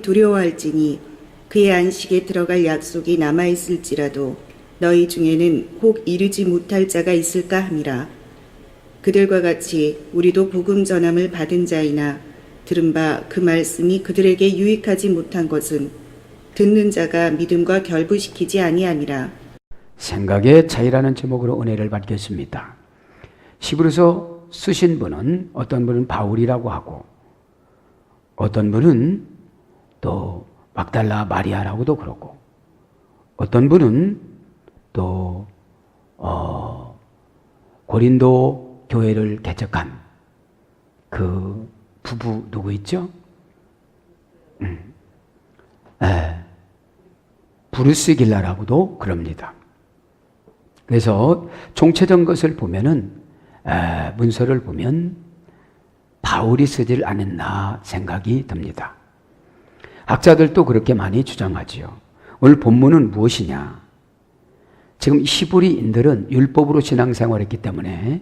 두려워할지니 그의 안식에 들어갈 약속이 남아있을지라도 너희 중에는 혹 이르지 못할 자가 있을까 함이라. 그들과 같이 우리도 복음 전함을 받은 자이나 들은 바 그 말씀이 그들에게 유익하지 못한 것은 듣는 자가 믿음과 결부시키지 아니함이라. 생각의 차이라는 제목으로 은혜를 받겠습니다. 히브리서 쓰신 분은 어떤 분은 바울이라고 하고 어떤 분은 또 막달라 마리아라고도 그러고 어떤 분은 또 고린도 교회를 개척한 그 부부 누구 있죠? 브루스 길라라고도 그럽니다. 그래서 총체적인 것을 보면은 문서를 보면 바울이 쓰질 않았나 생각이 듭니다. 학자들도 그렇게 많이 주장하지요. 오늘 본문은 무엇이냐? 지금 히브리인들은 율법으로 신앙생활했기 때문에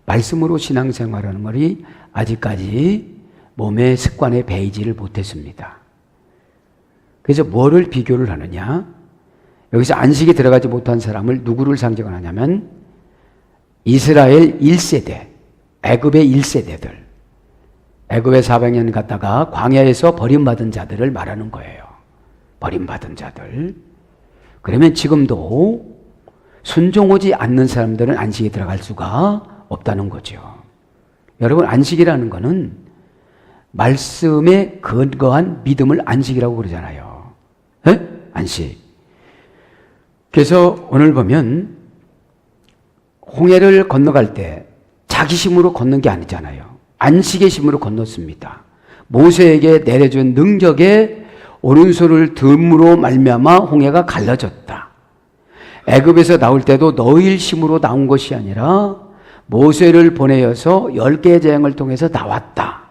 말씀으로 신앙생활하는 것이 아직까지 몸의 습관에 배이지를 못했습니다. 그래서 뭐를 비교를 하느냐? 여기서 안식에 들어가지 못한 사람을 누구를 상징하냐면 이스라엘 1세대, 애굽의 1세대들, 애굽에 400년 갔다가 광야에서 버림받은 자들을 말하는 거예요. 버림받은 자들. 그러면 지금도 순종하지 않는 사람들은 안식에 들어갈 수가 없다는 거죠. 여러분, 안식이라는 거는 말씀에 근거한 믿음을 안식이라고 그러잖아요. 에? 안식. 그래서 오늘 보면 홍해를 건너갈 때 자기 힘으로 걷는 게 아니잖아요. 안식의 힘으로 건넜습니다. 모세에게 내려준 능력의 오른손을 듬으로 말미암아 홍해가 갈라졌다. 애굽에서 나올 때도 너희의 힘으로 나온 것이 아니라 모세를 보내어서 10개의 재앙을 통해서 나왔다.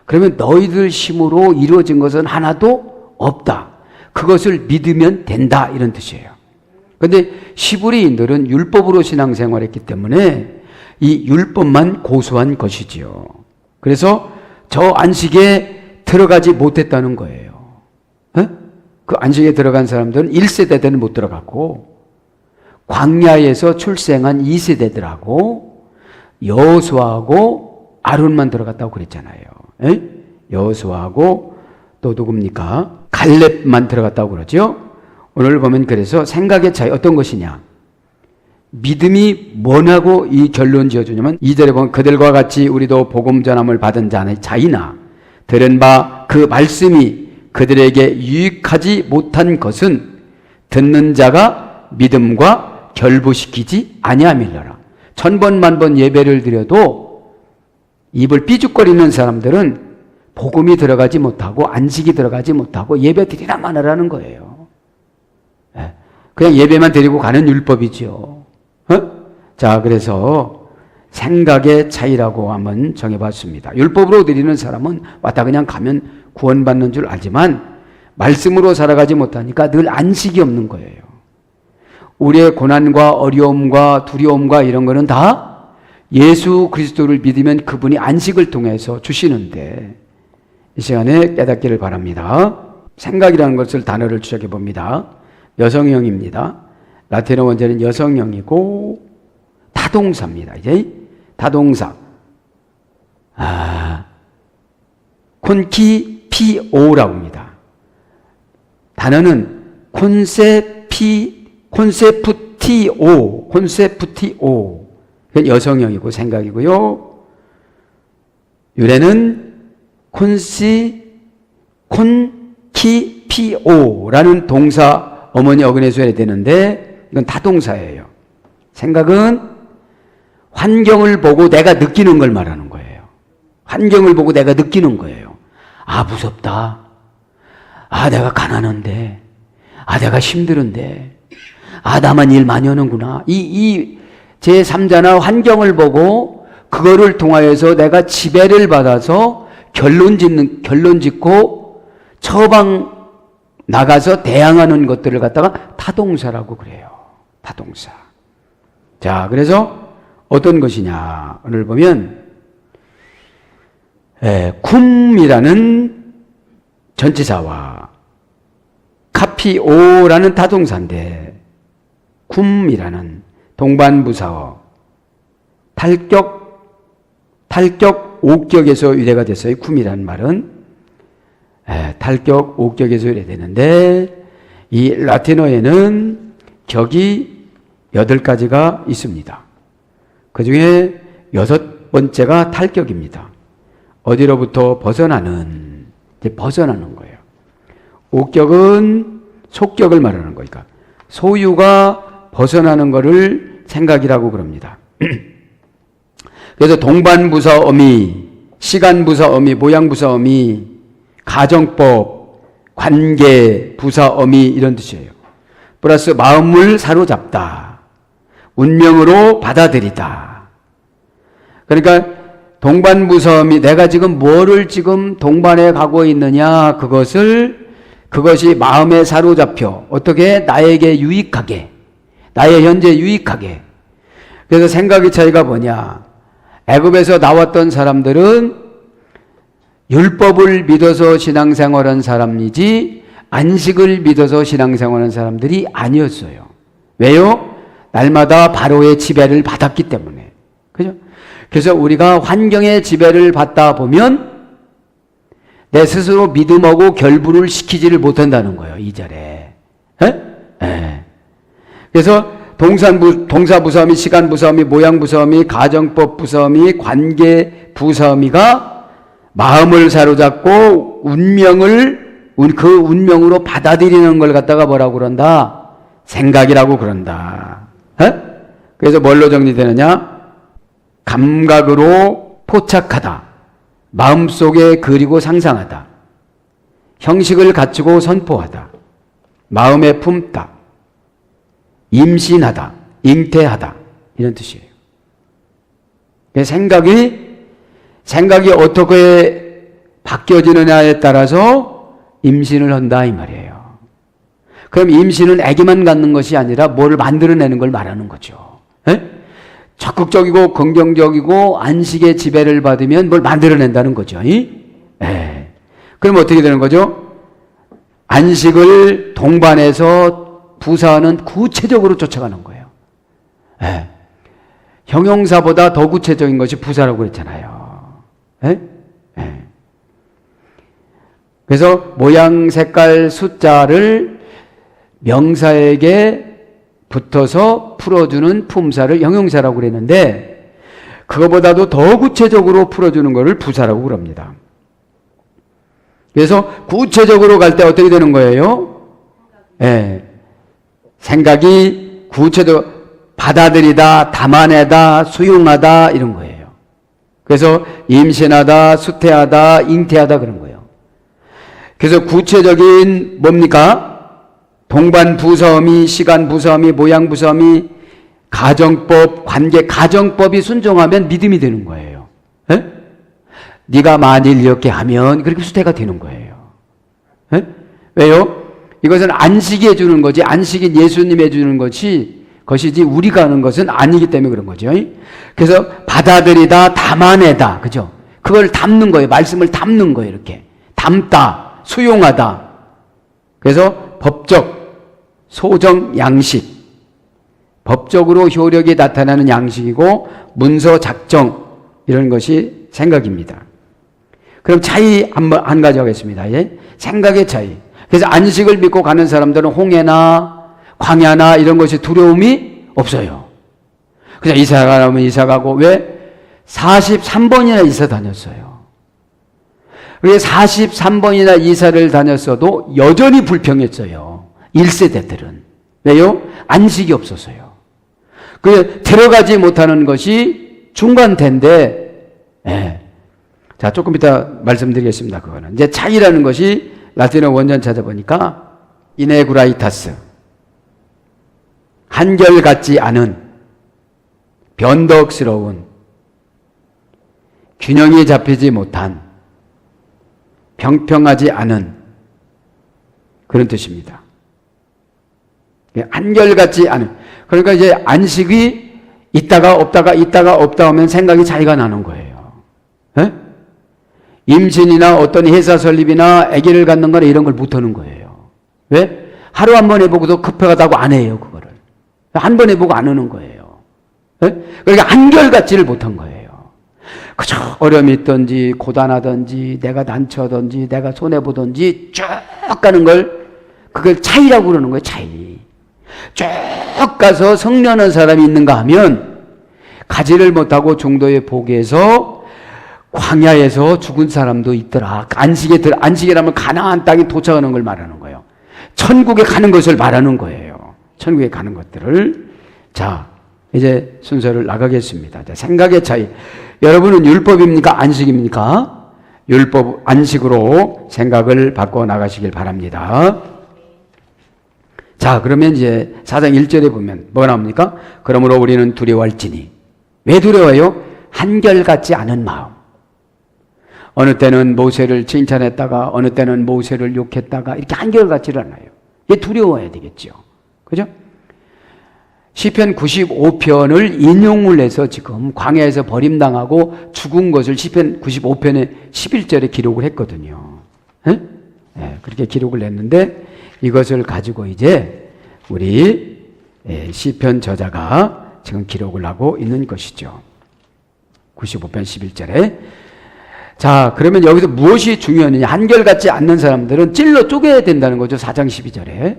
그러면 너희들 힘으로 이루어진 것은 하나도 없다. 그것을 믿으면 된다, 이런 뜻이에요. 그런데 히브리인들은 율법으로 신앙생활했기 때문에 이 율법만 고수한 것이지요. 그래서 저 안식에 들어가지 못했다는 거예요. 그 안식에 들어간 사람들은 1세대들은 못 들어갔고 광야에서 출생한 2세대들하고 여호수아하고 아론만 들어갔다고 그랬잖아요. 여호수아하고 또 누굽니까? 갈렙만 들어갔다고 그러죠. 오늘 보면 그래서 생각의 차이 어떤 것이냐? 믿음이 뭐냐고 이 결론 지어주냐면 2절에 보면 그들과 같이 우리도 복음 전함을 받은 자이나 들은 바 그 말씀이 그들에게 유익하지 못한 것은 듣는 자가 믿음과 결부시키지 아니함이러라. 천번만번 예배를 드려도 입을 삐죽거리는 사람들은 복음이 들어가지 못하고 안식이 들어가지 못하고 예배 드리나 마나라는 거예요. 그냥 예배만 드리고 가는 율법이죠. 자, 그래서 생각의 차이라고 한번 정해봤습니다. 율법으로 드리는 사람은 왔다 그냥 가면 구원받는 줄 알지만 말씀으로 살아가지 못하니까 늘 안식이 없는 거예요. 우리의 고난과 어려움과 두려움과 이런 거는 다 예수 그리스도를 믿으면 그분이 안식을 통해서 주시는데 이 시간에 깨닫기를 바랍니다. 생각이라는 것을 단어를 추적해 봅니다. 여성형입니다. 라틴어 원제는 여성형이고 타동사입니다. 이제 타동사. 콘키피오라고 합니다. 단어는 콘세프티오. 그건 여성형이고 생각이고요. 유래는 콘키피오라는 동사 어머니 어근에서 해야 되는데 이건 타동사예요. 생각은 환경을 보고 내가 느끼는 걸 말하는 거예요. 환경을 보고 내가 느끼는 거예요. 아, 무섭다. 아, 내가 가난한데. 아, 내가 힘들은데. 아, 나만 일 많이 하는구나. 이 제3자나 환경을 보고 그거를 통하여서 내가 지배를 받아서 결론 짓고 처방 나가서 대항하는 것들을 갖다가 타동사라고 그래요. 타동사. 자, 그래서 어떤 것이냐. 오늘 보면 쿰이라는 전치사와 카피오라는 타동사인데 쿰이라는 동반부사어 탈격 옥격에서 유래가 됐어요. 쿰이라는 말은 탈격 옥격에서 유래되는데 이 라틴어에는 격이 8가지가 있습니다. 그 중에 6번째가 탈격입니다. 어디로부터 벗어나는 거예요. 옥격은 속격을 말하는 거니까 소유가 벗어나는 것을 생각이라고 그럽니다. 그래서 동반부사 어미, 시간부사 어미, 모양부사 어미, 가정법, 관계, 부사 어미 이런 뜻이에요. 플러스 마음을 사로잡다, 운명으로 받아들이다. 그러니까 동반부사 어미, 내가 지금 뭐를 지금 동반해 가고 있느냐, 그것이 마음에 사로잡혀 어떻게 나에게 유익하게, 나의 현재 유익하게. 그래서 생각의 차이가 뭐냐? 애굽에서 나왔던 사람들은 율법을 믿어서 신앙생활한 사람이지 안식을 믿어서 신앙생활한 사람들이 아니었어요. 왜요? 날마다 바로의 지배를 받았기 때문에. 그죠? 그래서 우리가 환경의 지배를 받다 보면 내 스스로 믿음하고 결부를 시키지를 못한다는 거예요. 2절에. 그래서 동사부사어미, 시간부사어미, 모양부사어미, 가정법부사어미, 관계부사어미가 마음을 사로잡고 그 운명으로 받아들이는 걸 갖다가 뭐라고 그런다? 생각이라고 그런다. 그래서 뭘로 정리되느냐? 감각으로 포착하다, 마음속에 그리고 상상하다, 형식을 갖추고 선포하다, 마음에 품다, 임신하다, 잉태하다 이런 뜻이에요. 생각이 어떻게 바뀌어지느냐에 따라서 임신을 한다 이 말이에요. 그럼 임신은 아기만 갖는 것이 아니라 뭘 만들어내는 걸 말하는 거죠. 적극적이고 긍정적이고 안식의 지배를 받으면 뭘 만들어낸다는 거죠. 그럼 어떻게 되는 거죠? 안식을 동반해서 부사는 구체적으로 쫓아가는 거예요. 형용사보다 더 구체적인 것이 부사라고 그랬잖아요. 그래서 모양, 색깔, 숫자를 명사에게 붙어서 풀어주는 품사를 형용사라고 그랬는데 그거보다도 더 구체적으로 풀어주는 것을 부사라고 그럽니다. 그래서 구체적으로 갈 때 어떻게 되는 거예요? 생각이 구체적으로 받아들이다, 담아내다, 수용하다 이런 거예요. 그래서 임신하다, 수태하다, 잉태하다 그런 거예요. 그래서 구체적인 뭡니까? 동반부사어미, 시간부사어미, 모양부사어미, 가정법, 관계, 가정법이 순종하면 믿음이 되는 거예요. 네가 만일 이렇게 하면 그렇게 수태가 되는 거예요. 왜요? 이것은 안식이 해주는 거지, 안식이 예수님이 해주는 것이지 우리가 하는 것은 아니기 때문에 그런 거죠. 그래서 받아들이다, 담아내다, 그죠? 그걸 담는 거예요. 말씀을 담는 거예요. 이렇게 담다, 수용하다. 그래서 법적, 소정, 양식, 법적으로 효력이 나타나는 양식이고 문서 작정 이런 것이 생각입니다. 그럼 차이 한 가지 하겠습니다. 생각의 차이. 그래서 안식을 믿고 가는 사람들은 홍해나 광야나 이런 것이 두려움이 없어요. 그냥 이사 가면 이사 가고, 왜? 43번이나 이사 다녔어요. 왜 43번이나 이사를 다녔어도 여전히 불평했어요. 1세대들은. 왜요? 안식이 없었어요. 들어가지 못하는 것이 중간태인데, 자, 조금 이따 말씀드리겠습니다. 그거는. 이제 차이라는 것이 라틴어 원전 찾아보니까 이네구라이타스, 한결같지 않은, 변덕스러운, 균형이 잡히지 못한, 평평하지 않은 그런 뜻입니다. 한결같지 않은. 그러니까 이제 안식이 있다가 없다가 있다가 없다 하면 생각이 차이가 나는 거예요. 임신이나 어떤 회사 설립이나 아기를 갖는 거나 이런 걸 못하는 거예요. 왜? 하루 한 번 해보고도 급하다고 안 해요, 그거를. 한 번 해보고 안 하는 거예요. 네? 그러니까 한결같지를 못한 거예요. 그저 어려움이 있든지 고단하든지 내가 난처하든지 내가 손해보든지 쭉 가는 걸 그걸 차이라고 그러는 거예요. 차이. 쭉 가서 성년한 사람이 있는가 하면 가지를 못하고 중도의 복에서 광야에서 죽은 사람도 있더라. 안식이라면 가나안 땅에 도착하는 걸 말하는 거예요. 천국에 가는 것을 말하는 거예요. 천국에 가는 것들을. 자, 이제 순서를 나가겠습니다. 자, 생각의 차이. 여러분은 율법입니까? 안식입니까? 율법, 안식으로 생각을 바꿔 나가시길 바랍니다. 자, 그러면 이제 4장 1절에 보면 뭐가 나옵니까? 그러므로 우리는 두려워할지니. 왜 두려워요? 한결같지 않은 마음. 어느 때는 모세를 칭찬했다가 어느 때는 모세를 욕했다가 이렇게 한결같지를 않아요. 이게 두려워야 되겠죠. 그죠? 시편 95편을 인용을 해서 지금 광야에서 버림당하고 죽은 것을 시편 95편의 11절에 기록을 했거든요. 네? 네, 그렇게 기록을 했는데 이것을 가지고 이제 우리 시편 저자가 지금 기록을 하고 있는 것이죠. 95편 11절에. 자, 그러면 여기서 무엇이 중요하느냐? 한결같지 않는 사람들은 찔러 쪼개야 된다는 거죠. 4장 12절에.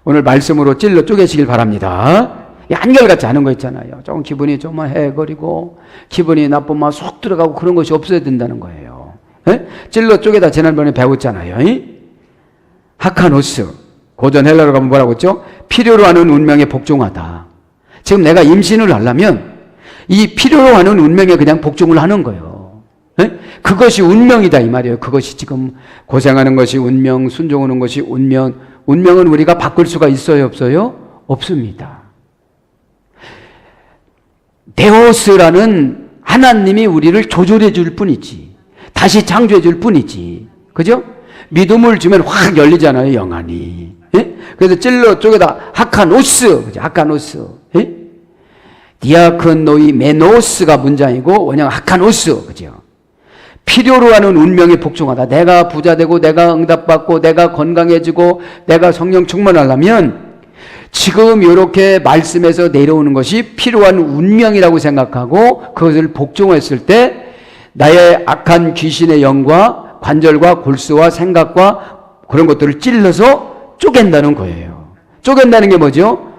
오늘 말씀으로 찔러 쪼개시길 바랍니다. 한결같지 않은 거 있잖아요. 조금 기분이 좀 해거리고 기분이 나쁘면 속 들어가고 그런 것이 없어야 된다는 거예요. 에? 찔러 쪼개다 지난번에 배웠잖아요. 하카노스. 고전 헬라로 가면 뭐라고 했죠? 필요로 하는 운명에 복종하다. 지금 내가 임신을 하려면 이 필요로 하는 운명에 그냥 복종을 하는 거예요. 에? 그것이 운명이다 이 말이에요. 그것이 지금 고생하는 것이 운명, 순종하는 것이 운명. 운명은 우리가 바꿀 수가 있어요, 없어요? 없습니다. 데오스라는 하나님이 우리를 조절해 줄 뿐이지. 다시 창조해 줄 뿐이지. 그죠? 믿음을 주면 확 열리잖아요, 영안이. 예? 그래서 찔러 쪽에다 하카노스, 그죠? 하카노스. 예? 디아크노이 메노스가 문장이고 원형 하카노스, 그죠? 필요로 하는 운명에 복종하다. 내가 부자 되고 내가 응답받고 내가 건강해지고 내가 성령 충만하려면 지금 이렇게 말씀에서 내려오는 것이 필요한 운명이라고 생각하고 그것을 복종했을 때 나의 악한 귀신의 영과 관절과 골수와 생각과 그런 것들을 찔러서 쪼갠다는 거예요. 쪼갠다는 게 뭐죠?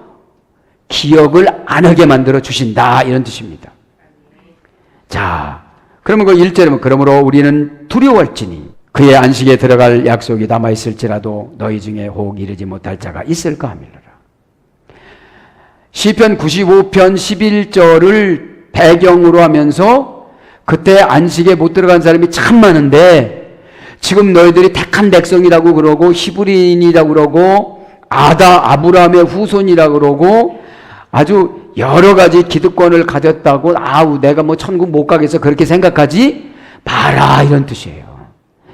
기억을 안 하게 만들어 주신다 이런 뜻입니다. 자, 그러면 그 1절은 그러므로 우리는 두려워할지니 그의 안식에 들어갈 약속이 남아있을지라도 너희 중에 혹 이르지 못할 자가 있을까 하밀라. 시편 95편 11절을 배경으로 하면서 그때 안식에 못 들어간 사람이 참 많은데 지금 너희들이 택한 백성이라고 그러고 히브리인이라고 그러고 아브라함의 후손이라고 그러고 아주 여러 가지 기득권을 가졌다고 아우 내가 뭐 천국 못 가겠어 그렇게 생각하지 마라 이런 뜻이에요.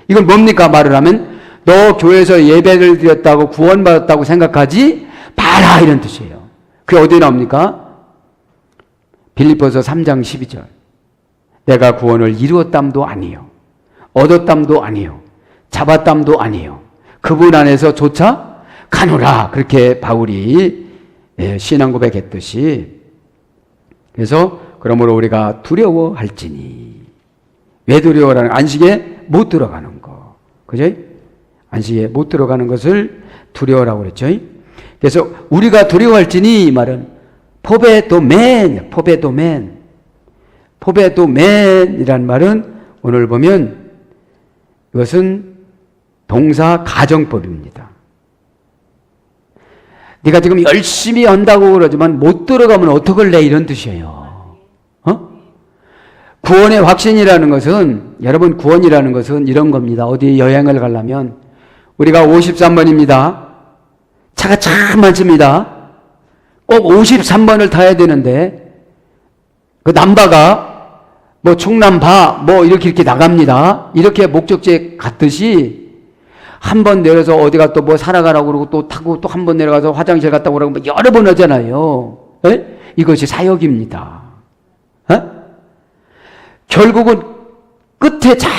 이건 뭡니까? 말을 하면 너 교회에서 예배를 드렸다고 구원받았다고 생각하지 마라 이런 뜻이에요. 그게 어디에 나옵니까? 빌립보서 3장 12절. 내가 구원을 이루었담도 아니요. 얻었담도 아니요. 잡았담도 아니요. 그분 안에서조차 가노라. 그렇게 바울이 신앙 고백했듯이. 그래서 그러므로 우리가 두려워할지니. 왜 두려워라는 안식에 못 들어가는 거. 그죠? 안식에 못 들어가는 것을 두려워라고 그랬죠. 그래서 우리가 두려워할지니 이 말은 포베도맨이란 말은 오늘 보면 이것은 동사 가정법입니다. 네가 지금 열심히 한다고 그러지만 못 들어가면 어떡할래 이런 뜻이에요. 구원의 확신이라는 것은 여러분 구원이라는 것은 이런 겁니다. 어디 여행을 가려면 우리가 53번입니다. 차가 참 많습니다. 꼭 53번을 타야 되는데 그 남바가 뭐 충남바 뭐 이렇게 나갑니다. 이렇게 목적지에 갔듯이 한 번 내려서 어디가 또 뭐 살아가라고 그러고 또 타고 또 한 번 내려가서 화장실 갔다 오라고 뭐 여러 번 하잖아요. 에? 이것이 사역입니다. 결국은 끝에 잘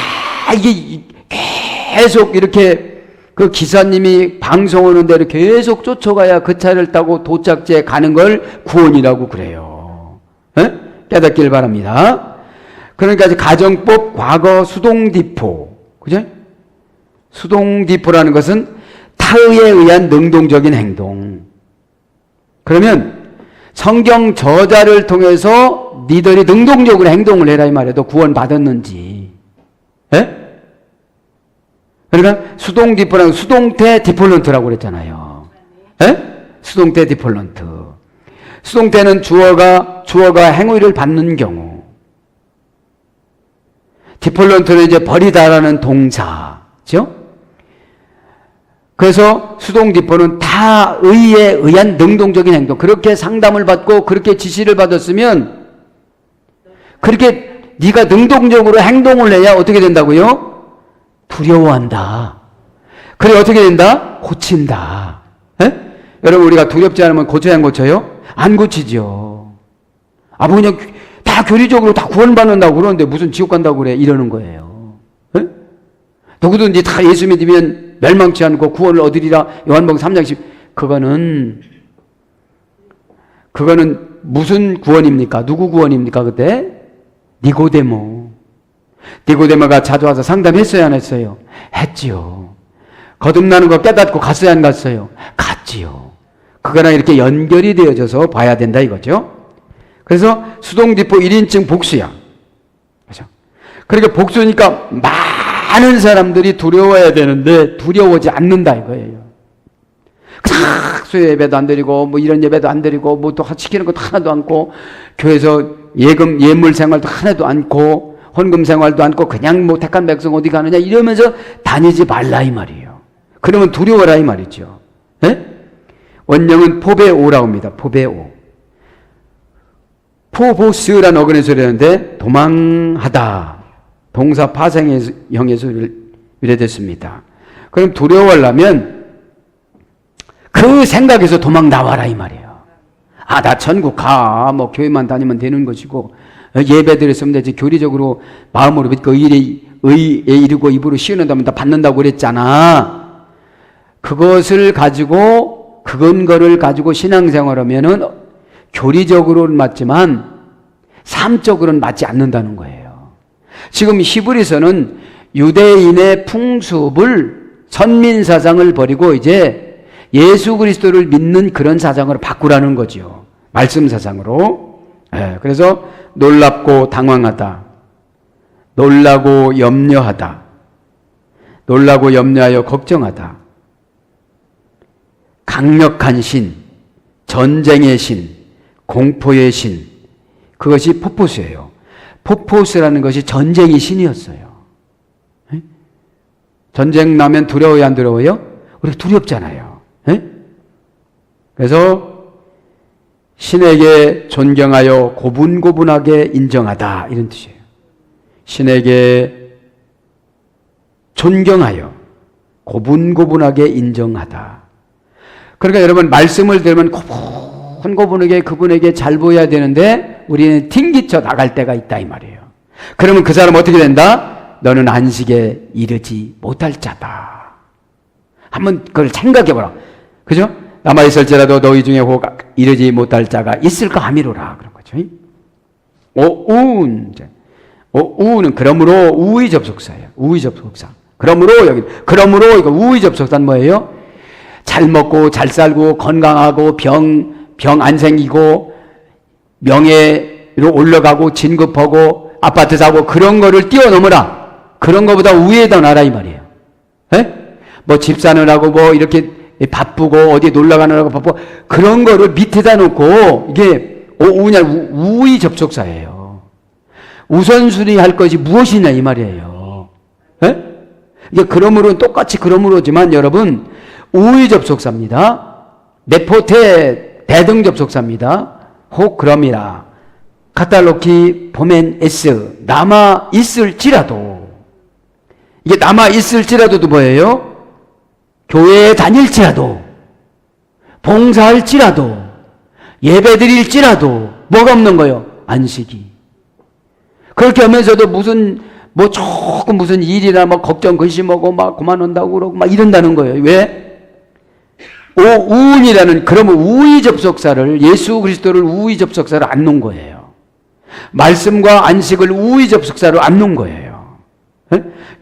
이게 계속 이렇게 그 기사님이 방송하는 대로 계속 쫓아가야 그 차를 타고 도착지에 가는 걸 구원이라고 그래요. 에? 깨닫길 바랍니다. 그러니까 이제 가정법 과거 수동디포, 그죠? 수동디포라는 것은 타의에 의한 능동적인 행동. 그러면 성경 저자를 통해서 니들이 능동적으로 행동을 해라 이 말이에요. 구원 받았는지. 예? 그러니까 수동디포라는 수동태 디폴런트라고 그랬잖아요. 예? 수동태 디폴런트. 수동태는 주어가 행위를 받는 경우. 디폴런트는 이제 버리다라는 동사죠. 그래서 수동디포는 타의에 의한 능동적인 행동. 그렇게 상담을 받고 그렇게 지시를 받았으면 그렇게 네가 능동적으로 행동을 해야 어떻게 된다고요? 두려워한다. 그래 어떻게 된다? 고친다. 에? 여러분 우리가 두렵지 않으면 고쳐야 안 고쳐요? 안 고치죠. 아 뭐 그냥 다 교리적으로 다 구원받는다고 그러는데 무슨 지옥 간다고 그래 이러는 거예요. 에? 누구든지 다 예수 믿으면 멸망치 않고 구원을 얻으리라 요한복음 3장 10. 그거는 무슨 구원입니까? 누구 구원입니까 그때? 니고데모가 자주 와서 상담했어요 안 했어요? 했지요. 거듭나는 거 깨닫고 갔어요 안 갔어요? 갔지요. 그거랑 이렇게 연결이 되어져서 봐야 된다 이거죠. 그래서 수동디포 1인칭 복수야. 그렇죠? 그러니까 복수니까 많은 사람들이 두려워야 되는데 두려워하지 않는다 이거예요. 수요 예배도 안 드리고 뭐 이런 예배도 안 드리고 뭐 또 시키는 것도 하나도 않고 교회에서 예물 생활도 하나도 않고 헌금 생활도 않고 그냥 뭐 택한 백성 어디 가느냐 이러면서 다니지 말라 이 말이에요. 그러면 두려워라 이 말이죠. 네? 원령은 포베오라고 합니다. 포베오. 포보스라는 어근의 소리였는데 도망하다. 동사 파생형에서 유래됐습니다. 그럼 두려워하려면 그 생각에서 도망 나와라 이 말이에요. 아, 나 천국 가. 뭐 교회만 다니면 되는 것이고 예배 드렸으면 되지. 교리적으로 마음으로 믿고 의에 이르고 입으로 시인한다면 다 받는다고 그랬잖아. 그거를 가지고 신앙생활하면은 교리적으로는 맞지만 삶적으로는 맞지 않는다는 거예요. 지금 히브리서는 유대인의 풍습을 선민 사상을 버리고 이제 예수 그리스도를 믿는 그런 사상으로 바꾸라는 거죠. 말씀 사상으로. 네, 그래서 놀랍고 당황하다. 놀라고 염려하다. 놀라고 염려하여 걱정하다. 강력한 신, 전쟁의 신, 공포의 신. 그것이 포포스예요. 포포스라는 것이 전쟁의 신이었어요. 네? 전쟁 나면 두려워요, 안 두려워요? 우리가 두렵잖아요. 네? 그래서 신에게 존경하여 고분고분하게 인정하다 이런 뜻이에요. 신에게 존경하여 고분고분하게 인정하다. 그러니까 여러분 말씀을 들으면 고분고분하게 그분에게 잘 보여야 되는데 우리는 튕기쳐 나갈 때가 있다 이 말이에요. 그러면 그 사람 어떻게 된다? 너는 안식에 이르지 못할 자다. 한번 그걸 생각해보라. 그죠? 남아있을지라도 너희 중에 혹 이르지 못할 자가 있을까 하미로라. 그런 거죠. 우는 그러므로 우의 접속사예요. 우의 접속사. 그러므로 이거 우의 접속사는 뭐예요? 잘 먹고 잘 살고 건강하고 병 안 생기고 명예로 올라가고 진급하고 아파트 사고 그런 거를 뛰어넘어라. 그런 거보다 우위에다 놔라 이 말이에요. 에? 뭐 집 사느라고 뭐 이렇게 바쁘고 어디 놀러 가느라고 바쁘고 그런 거를 밑에다 놓고 이게 우의 접속사예요. 우선순위 할 것이 무엇이냐 이 말이에요. 에? 이게 그러므로 똑같이 그러므로지만 여러분 우의 접속사입니다. 네포테 대등 접속사입니다. 혹 그럼이라 카탈로키 보멘 에스 남아 있을지라도 이게 남아 있을지라도도 뭐예요? 교회에 다닐지라도 봉사할지라도 예배드릴지라도 뭐가 없는 거예요? 안식이. 그렇게 하면서도 무슨 뭐 조금 무슨 일이나 뭐 걱정 근심하고 막 그만한다고 그러고 막 이런다는 거예요. 왜? 우운이라는, 그러면 우의 접속사를, 예수 그리스도를 우의 접속사로 안 놓은 거예요. 말씀과 안식을 우의 접속사로 안 놓은 거예요.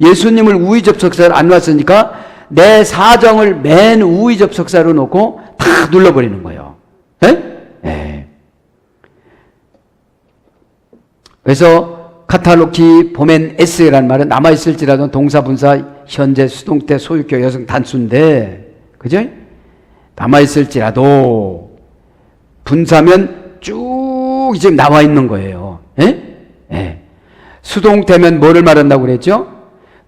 예수님을 우의 접속사로 안 놨으니까 내 사정을 맨 우의 접속사로 놓고 다 눌러버리는 거예요. 네. 그래서 카탈로키 보멘 에스라는 말은 남아있을지라도 동사, 분사, 현재, 수동태, 소유격, 여성 단수인데, 그죠? 남아있을지라도 분사면 쭉 지금 나와 있는 거예요. 수동태면 뭐를 말한다고 그랬죠?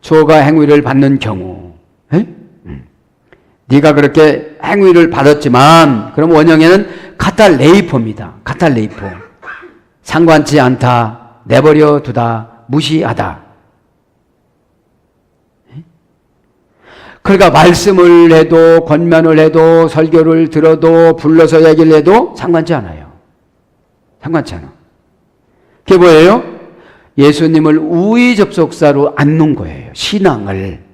주어가 행위를 받는 경우. 네가 그렇게 행위를 받았지만, 그럼 원형에는 카탈레이포입니다. 카탈레이포. 상관치 않다, 내버려 두다, 무시하다. 그러니까 말씀을 해도, 권면을 해도, 설교를 들어도, 불러서 얘기를 해도 상관치 않아요. 상관치 않아. 그게 뭐예요? 예수님을 우의 접속사로 안 놓은 거예요. 신앙을.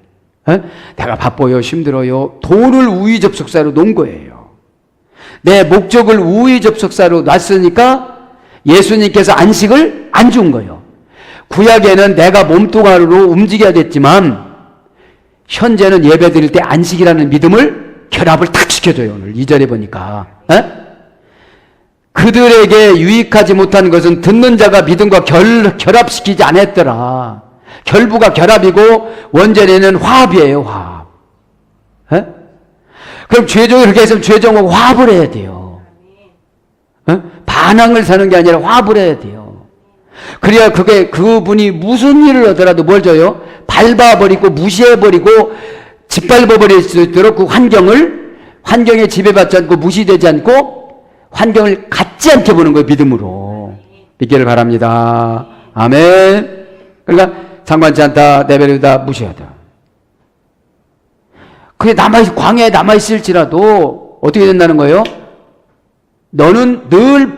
내가 바빠요, 힘들어요. 도를 우의 접속사로 놓은 거예요. 내 목적을 우의 접속사로 놨으니까 예수님께서 안식을 안 준 거예요. 구약에는 내가 몸뚱아리로 움직여야 됐지만 현재는 예배 드릴 때 안식이라는 믿음을 결합을 탁 시켜줘요. 오늘 2절에 보니까. 그들에게 유익하지 못한 것은 듣는 자가 믿음과 결합시키지 않았더라. 결부가 결합이고 원전에는 화합이에요. 화합. 그럼 죄종이 그렇게 했으면 죄종하고 화합을 해야 돼요. 반항을 사는 게 아니라 화합을 해야 돼요. 그래야 그분이 무슨 일을 하더라도 뭘 줘요? 밟아버리고 무시해버리고 짓밟아버릴 수 있도록 그 환경에 지배받지 않고 무시되지 않고 환경을 갖지 않게 보는 거예요. 믿음으로. 믿기를 바랍니다. 아멘. 그러니까 상관치 않다, 내버려두다, 무시하다. 그게 광야에 남아있을지라도 어떻게 된다는 거예요? 너는 늘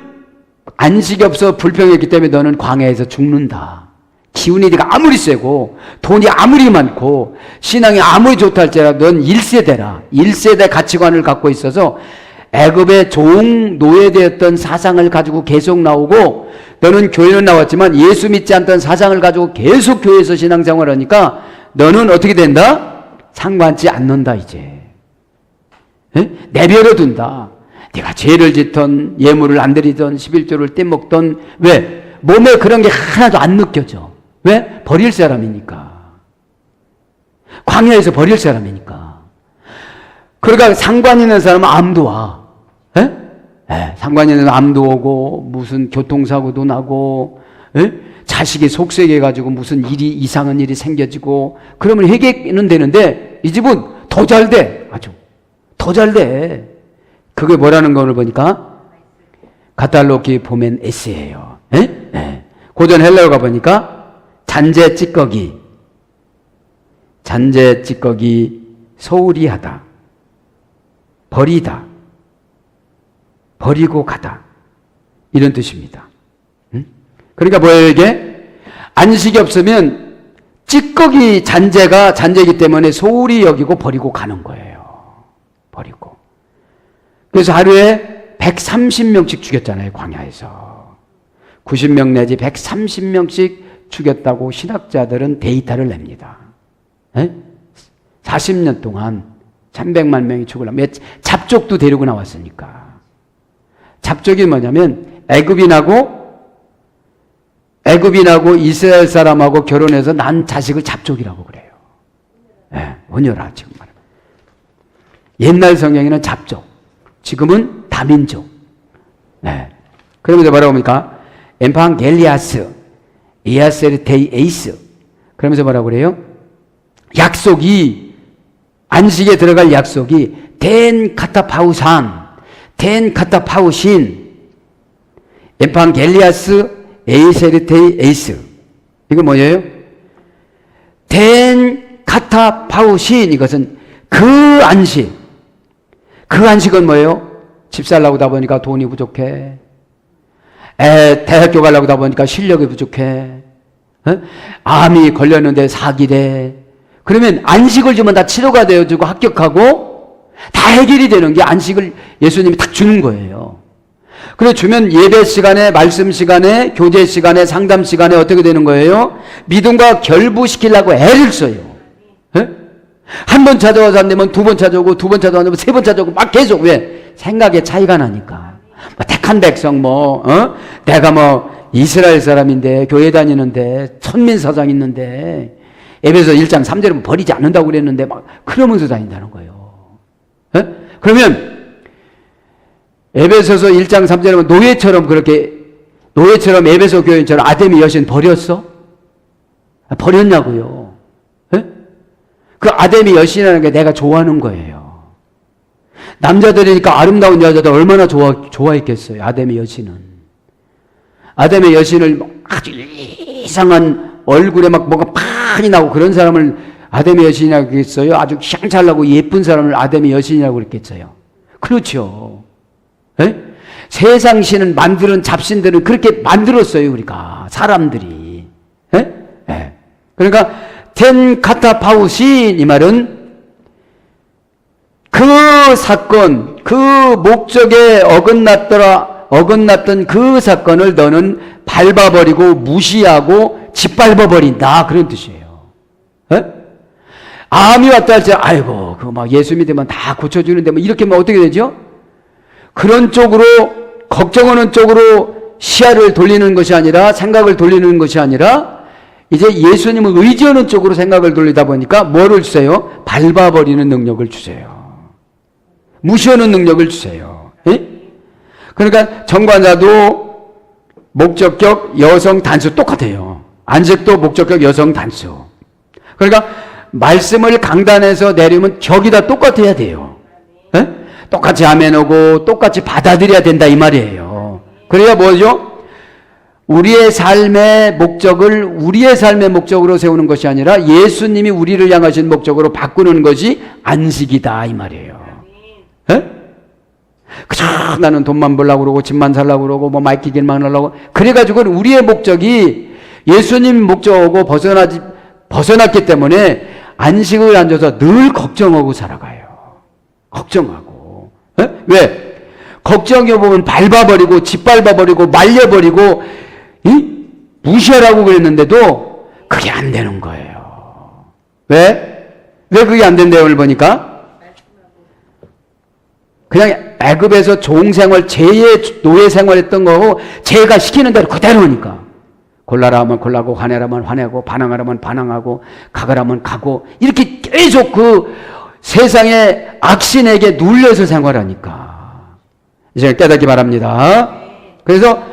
안식이 없어 불평했기 때문에 너는 광야에서 죽는다. 기운이 네가 아무리 세고 돈이 아무리 많고 신앙이 아무리 좋다 할지라도 넌 1세대라. 1세대 가치관을 갖고 있어서 애굽의 노예되었던 사상을 가지고 계속 나오고 너는 교회는 나왔지만 예수 믿지 않던 사상을 가지고 계속 교회에서 신앙생활을 하니까 너는 어떻게 된다? 상관치 않는다 이제. 내버려 둔다. 네가 죄를 짓던 예물을 안 드리던 11조를 떼먹던 왜? 몸에 그런 게 하나도 안 느껴져. 왜? 버릴 사람이니까. 광야에서 버릴 사람이니까. 그러니까 상관 있는 사람은 암도 와. 상관 있는 암도 오고 무슨 교통사고도 나고 자식이 속썩여가지고 무슨 이상한 일이 생겨지고 그러면 회개는 되는데 이 집은 더 잘 돼. 아주 더 잘 돼. 그게 뭐라는 거를 보니까 카탈로키 보멘 에스예요. 고전 헬라어 가보니까 잔재 찌꺼기 소홀히 하다, 버리다, 버리고 가다 이런 뜻입니다. 그러니까 뭐예요 이게? 안식이 없으면 찌꺼기 잔재이기 때문에 소홀히 여기고 버리고 가는 거예요. 버리고. 그래서 하루에 130명씩 죽였잖아요. 광야에서 90명 내지 130명씩 죽였다고 신학자들은 데이터를 냅니다. 40년 동안 300만 명이 죽으려면 잡족도 데리고 나왔으니까. 잡족이 뭐냐면 애굽인하고 이스라엘 사람하고 결혼해서 난 자식을 잡족이라고 그래요. 원효라 지금 말하면. 옛날 성경에는 잡족, 지금은 다민족. 그러면서 뭐라고 합니까? 엠팡겔리아스, 에아세르테이 에이스. 그러면서 뭐라고 그래요? 약속이, 안식에 들어갈 약속이 덴 카타파우산, 덴 카타파우신, 엠팡겔리아스, 에이세르테이 에이스. 이거 뭐예요? 덴 카타파우신, 이것은 그 안식. 그 안식은 뭐예요? 집 살라고 다 보니까 돈이 부족해. 대학교 가려고 다 보니까 실력이 부족해. 암이 걸렸는데 사기래. 그러면 안식을 주면 다 치료가 되어주고 합격하고 다 해결이 되는 게 안식을 예수님이 딱 주는 거예요. 그래 주면 예배 시간에, 말씀 시간에, 교제 시간에, 상담 시간에 어떻게 되는 거예요? 믿음과 결부시키려고 애를 써요. 한 번 찾아와서 안 되면 두 번 찾아오고, 두 번 찾아오면 안 되면 세 번 찾아오고, 막 계속. 왜? 생각의 차이가 나니까. 뭐 택한 백성 내가 이스라엘 사람인데 교회 다니는데 천민 사장 있는데 에베소 1장 3절은 버리지 않는다고 그랬는데 막 그러면서 다닌다는 거예요. 그러면 에베소서 1장 3절은 노예처럼 에베소 교인처럼 아데미 여신 버렸어? 버렸냐고요. 그 아데미 여신이라는 게 내가 좋아하는 거예요. 남자들이니까 아름다운 여자들 얼마나 좋아했겠어요. 아데미 여신은. 아데미 여신을 아주 이상한 얼굴에 막 뭐가 많이 나고 그런 사람을 아데미 여신이라고 그랬어요. 아주 샹찰나고 예쁜 사람을 아데미 여신이라고 그랬겠어요. 그렇죠. 세상 신은 만드는 잡신들은 그렇게 만들었어요. 우리가 사람들이. 그러니까 텐카타파우신 이 말은 그 사건, 그 목적에 어긋났던 그 사건을 너는 밟아버리고 무시하고 짓밟아버린다. 그런 뜻이에요. 암이 왔다 할 때, 아이고, 그거 막 예수 믿으면 다 고쳐주는데, 뭐 이렇게 하면 어떻게 되죠? 그런 쪽으로, 걱정하는 쪽으로 시야를 돌리는 것이 아니라, 생각을 돌리는 것이 아니라, 이제 예수님을 의지하는 쪽으로 생각을 돌리다 보니까 뭐를 주세요? 밟아버리는 능력을 주세요. 무시하는 능력을 주세요. 그러니까 정관자도 목적격 여성 단수 똑같아요. 안식도 목적격 여성 단수. 그러니까 말씀을 강단에서 내리면 저기다 똑같아야 돼요. 똑같이 아멘하고 똑같이 받아들여야 된다 이 말이에요. 그래야 뭐죠? 우리의 삶의 목적으로 세우는 것이 아니라 예수님이 우리를 향하신 목적으로 바꾸는 것이 안식이다 이 말이에요. 그저 나는 돈만 벌려고 그러고 집만 살려고 그러고 뭐 마이키길만 하려고 그래가지고는 우리의 목적이 예수님 목적하고 벗어났기 때문에 안식을 안 줘서 늘 걱정하고 살아가요. 걱정하고. 왜? 걱정해 보면 밟아버리고 짓밟아버리고 말려버리고 무시하라고 그랬는데도 그게 안 되는 거예요. 왜? 왜 그게 안 된대요? 오늘 보니까 그냥 애굽에서 종생활, 노예 생활했던 거고 제가 시키는 대로 그대로니까 골라라 하면 골라고 화내라 하면 화내고 반항하라 하면 반항하고 가거라 하면 가고 이렇게 계속 그 세상의 악신에게 눌려서 생활하니까 이제 깨닫기 바랍니다. 그래서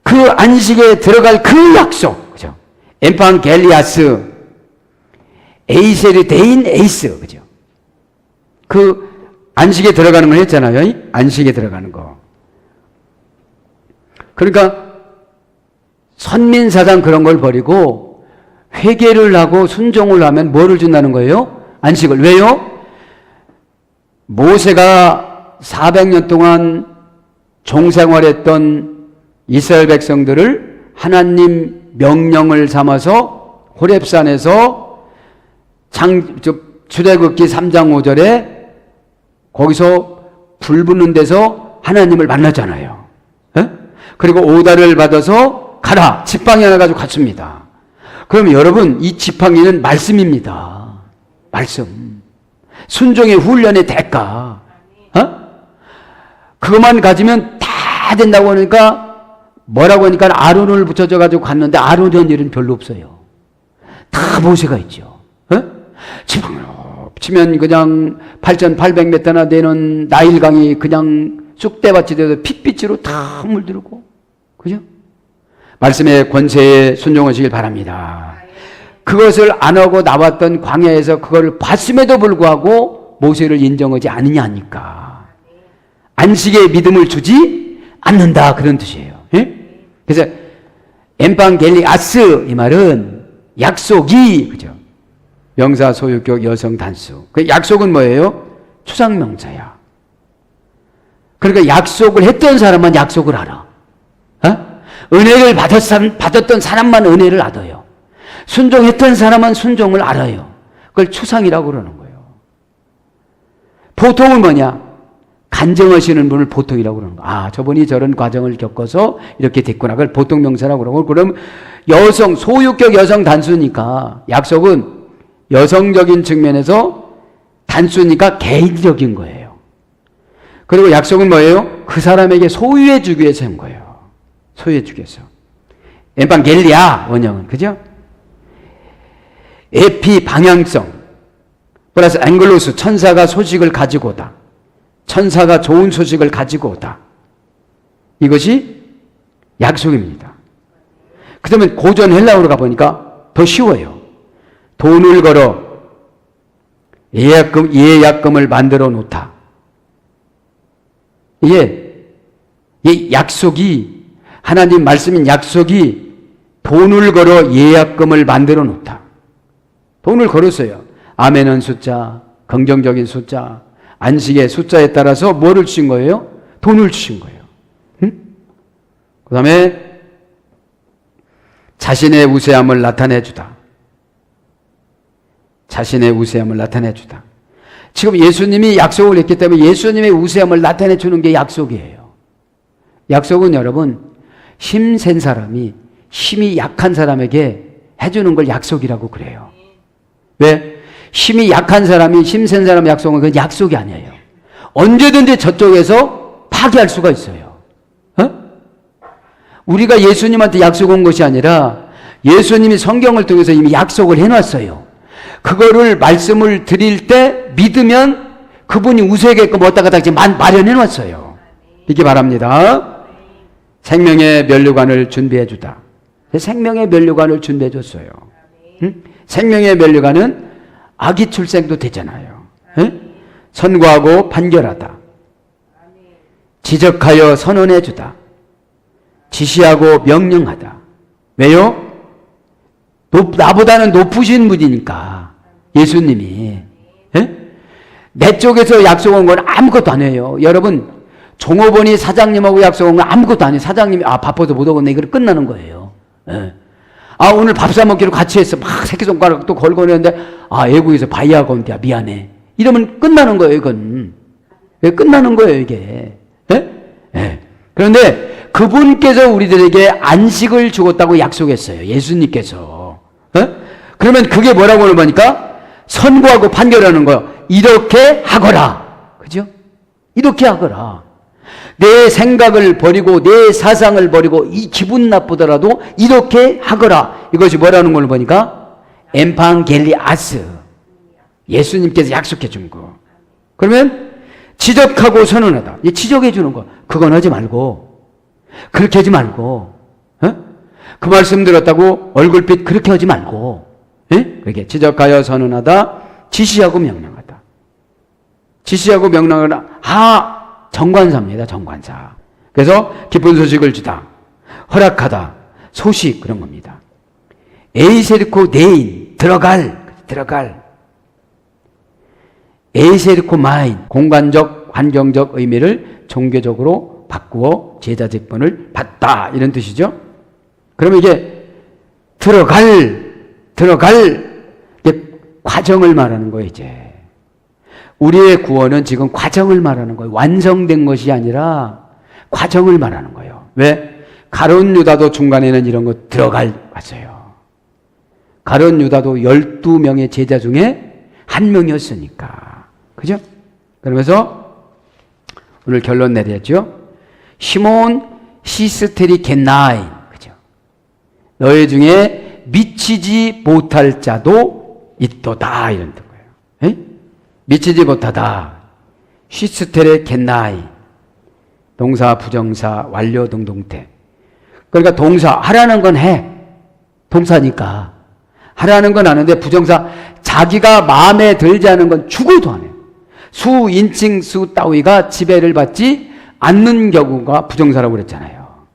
그 안식에 들어갈 그 약속, 그죠? 엠판겔리아스, 에이세르데인 에이스, 그죠? 그 안식에 들어가는 걸 했잖아요. 안식에 들어가는 거. 그러니까 선민사상 그런 걸 버리고 회개를 하고 순종을 하면 뭐를 준다는 거예요? 안식을. 왜요? 모세가 400년 동안 종생활했던 이스라엘 백성들을 하나님 명령을 삼아서 호렙산에서 출애굽기 3장 5절에 거기서 불 붙는 데서 하나님을 만났잖아요. 그리고 오다를 받아서 가라. 지팡이 하나 가지고 갔습니다. 그럼 여러분 이 지팡이는 말씀입니다. 말씀. 순종의 훈련의 대가. 그것만 가지면 다 된다고 하니까 뭐라고 하니까 아론을 붙여줘 가지고 갔는데 아론이 한 일은 별로 없어요. 다 모세가 있죠. 지팡이로 치면 그냥 8,800m나 되는 나일강이 그냥 쑥대밭이 되어서 핏빛으로 다 물들고, 그죠? 말씀의 권세에 순종하시길 바랍니다. 그것을 안 하고 나왔던 광야에서 그걸 봤음에도 불구하고 모세를 인정하지 않느냐니까. 안식의 믿음을 주지 않는다 그런 뜻이에요. 그래서 엠판겔리아스 이 말은 약속이, 그죠? 명사 소유격 여성 단수. 그 약속은 뭐예요? 추상명사야. 그러니까 약속을 했던 사람만 약속을 알아. 은혜를 받았던 사람만 은혜를 얻어요. 순종했던 사람은 순종을 알아요. 그걸 추상이라고 그러는 거예요. 보통은 뭐냐? 간증하시는 분을 보통이라고 그러는 거예요. 아, 저분이 저런 과정을 겪어서 이렇게 됐구나. 그걸 보통 명사라고 그러고, 그럼 여성, 소유격 여성 단수니까, 약속은 여성적인 측면에서 단수니까 개인적인 거예요. 그리고 약속은 뭐예요? 그 사람에게 소유해 주기 위해서 한 거예요. 소유해 주기 위해서. 에반겔리아 원형은, 그죠? 에피 방향성 플러스 앵글로스 천사가 소식을 가지고 오다. 천사가 좋은 소식을 가지고 오다. 이것이 약속입니다. 그러면 고전 헬라어로 가보니까 더 쉬워요. 돈을 걸어 예약금을 만들어 놓다. 이 약속이, 하나님 말씀인 약속이 돈을 걸어 예약금을 만들어 놓다. 돈을 걸었어요. 아멘은 숫자, 긍정적인 숫자, 안식의 숫자에 따라서 뭐를 주신 거예요? 돈을 주신 거예요. 그 다음에 자신의 우세함을 나타내주다. 자신의 우세함을 나타내주다. 지금 예수님이 약속을 했기 때문에 예수님의 우세함을 나타내주는 게 약속이에요. 약속은 여러분, 힘센 사람이 힘이 약한 사람에게 해주는 걸 약속이라고 그래요. 왜? 힘이 약한 사람이 힘센 사람의 약속은 그건 약속이 아니에요. 언제든지 저쪽에서 파기할 수가 있어요. 우리가 예수님한테 약속 온 것이 아니라 예수님이 성경을 통해서 이미 약속을 해놨어요. 그거를 말씀을 드릴 때 믿으면 그분이 우세게끔 왔다 갔다 마련해놨어요. 이게 바랍니다. 생명의 면류관을 준비해주다. 생명의 면류관을 준비해줬어요. 생명의 면류관은 아기 출생도 되잖아요. 선고하고 판결하다. 지적하여 선언해주다. 지시하고 명령하다. 왜요? 나보다는 높으신 분이니까. 예수님이. 내 쪽에서 약속 온 건 아무것도 안 해요. 여러분, 종업원이 사장님하고 약속 온 건 아무것도 안 해요. 사장님이 바빠서 못 오겠네. 이거 끝나는 거예요. 오늘 밥 사 먹기로 같이 했어. 막 새끼손가락도 걸고 했는데, 애국에서 바이아가 온대야. 미안해. 이러면 끝나는 거예요, 이건. 끝나는 거예요, 이게. 그런데 그분께서 우리들에게 안식을 주었다고 약속했어요. 예수님께서. 그러면 그게 뭐라고 하니까? 선고하고 판결하는 거예요. 이렇게 하거라. 그죠? 이렇게 하거라. 내 생각을 버리고 내 사상을 버리고 이 기분 나쁘더라도 이렇게 하거라. 이것이 뭐라는 걸 보니까 엠판겔리아스. 예수님께서 약속해 준 거. 그러면 지적하고 선언하다. 지적해 주는 거. 그건 하지 말고, 그렇게 하지 말고, 그 말씀 들었다고 얼굴빛 그렇게 하지 말고, 그렇게 지적하여 선언하다. 지시하고 명령하다. 지시하고 명령하다. 정관사입니다. 정관사. 그래서 기쁜 소식을 주다. 허락하다. 소식, 그런 겁니다. 에이세르코 네인, 들어갈. 에이세르코 마인, 공간적, 환경적 의미를 종교적으로 바꾸어 제자 직분을 받다. 이런 뜻이죠. 그러면 이게 들어갈 과정을 말하는 거예요, 이제. 우리의 구원은 지금 과정을 말하는 거예요. 완성된 것이 아니라 과정을 말하는 거예요. 왜? 가룟 유다도 중간에는 이런 거 왔어요. 가룟 유다도 12명의 제자 중에 한 명이었으니까. 그죠? 그러면서 오늘 결론 내렸죠. 시몬 시스테리 겐나인. 그죠? 너희 중에 미치지 못할 자도 있도다. 이런 거예요. 미치지 못하다. 시스테레 겐나이. 동사, 부정사, 완료, 동동태. 그러니까 동사, 하라는 건 해. 동사니까. 하라는 건 하는데 부정사, 자기가 마음에 들지 않은 건 죽어도 안 해. 수, 인칭, 수, 따위가 지배를 받지 않는 경우가 부정사라고 그랬잖아요.